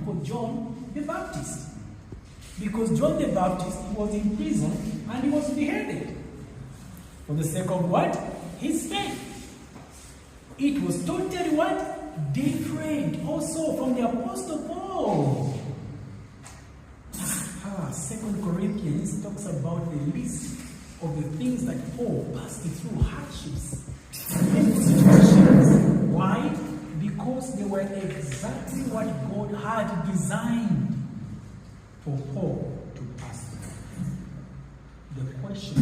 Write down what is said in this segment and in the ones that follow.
for John the Baptist. Because John the Baptist was in prison and he was beheaded. For the sake of what? His faith. It was totally what? Different also from the Apostle Paul. 2 Corinthians talks about the list of the things that Paul passed through, hardships, painful situations. Why? Because they were exactly what God had designed for Paul to pass through. The question,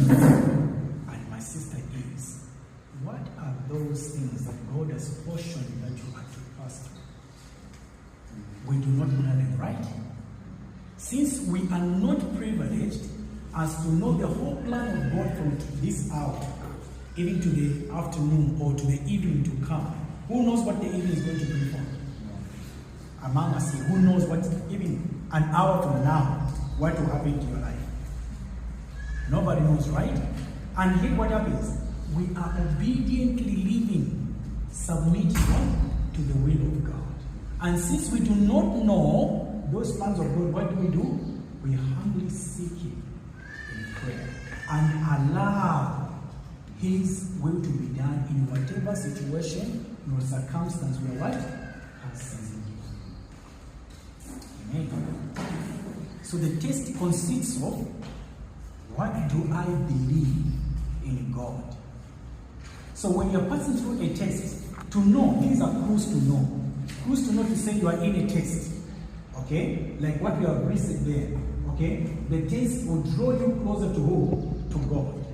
and my sister, is, what are those things that God has portioned that you have to pass through? We do not know them, right? Since we are not privileged as to know the whole plan of God from this hour, even to the afternoon or to the evening to come, who knows what the evening is going to bring forth? Among us here, who knows what even an hour from now, what will happen to your life? Nobody knows, right? And here what happens? We are obediently living, submitting to the will of God. And since we do not know those plans of God, what do? We humbly seek Him in prayer and allow His will to be done in whatever situation or circumstance we are what? Passing through. Amen. So the test consists of, what do I believe in God? So when you're passing through a test, to know, these are clues to know. Clues to know to say you are in a test. Okay? Like what we have listed there. Okay? The test will draw you closer to who? To God.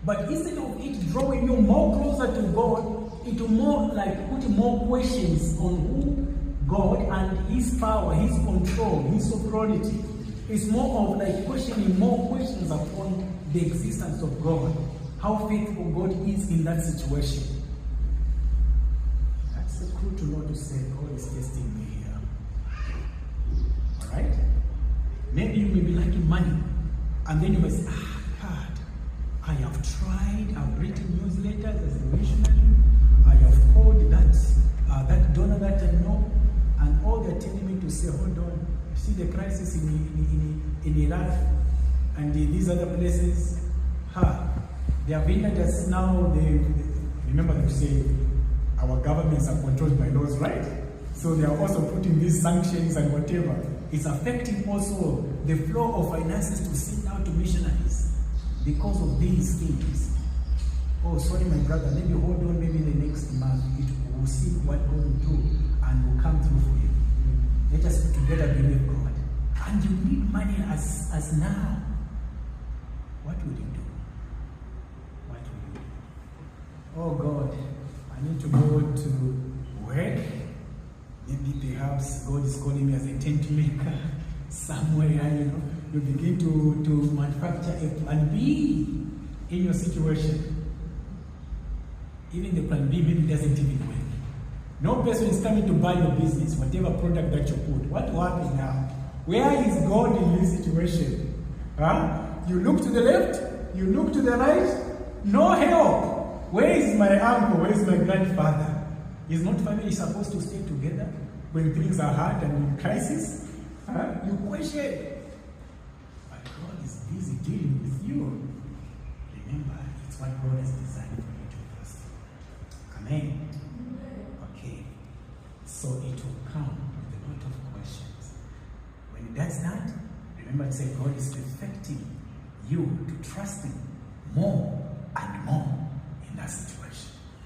But instead of it drawing you more closer to God, it will more like put more questions on who God and His power, His control, His authority. It's more of like questioning more questions upon the existence of God. How faithful God is in that situation. That's a clue to know to say, God is testing me here. Alright? Maybe you may be lacking money. And then you may say, God, I have tried, I've written newsletters as a missionary, I have called that donor that I know, and all they're telling me to say, hold on, you see the crisis in Iraq and these other places, they have hindered us now. Remember they say our governments are controlled by laws, right? So they are also putting these sanctions and whatever. It's affecting also the flow of finances to send out to missionaries because of these things. Oh, sorry, my brother, maybe hold on, maybe in the next month we'll see what God will do and will come through for you. Let us together believe God. And you need money as now. What will you do? What will you do? Oh God, I need to go to work. Maybe perhaps God is calling me as a tent maker somewhere, you begin to manufacture a plan B in your situation. Even the plan B maybe doesn't even work. No person is coming to buy your business, whatever product that you put. What will happen now? Where is God in this situation? You look to the left, you look to the right, no help. Where is my uncle? Where is my grandfather? Is not family supposed to stay together when things are hard and in crisis? You question. But God is busy dealing with you. Remember, it's what God has designed for you to pass through. Amen. Okay. So it will come with a lot of questions. When it does that, remember to say God is perfecting you to trust Him more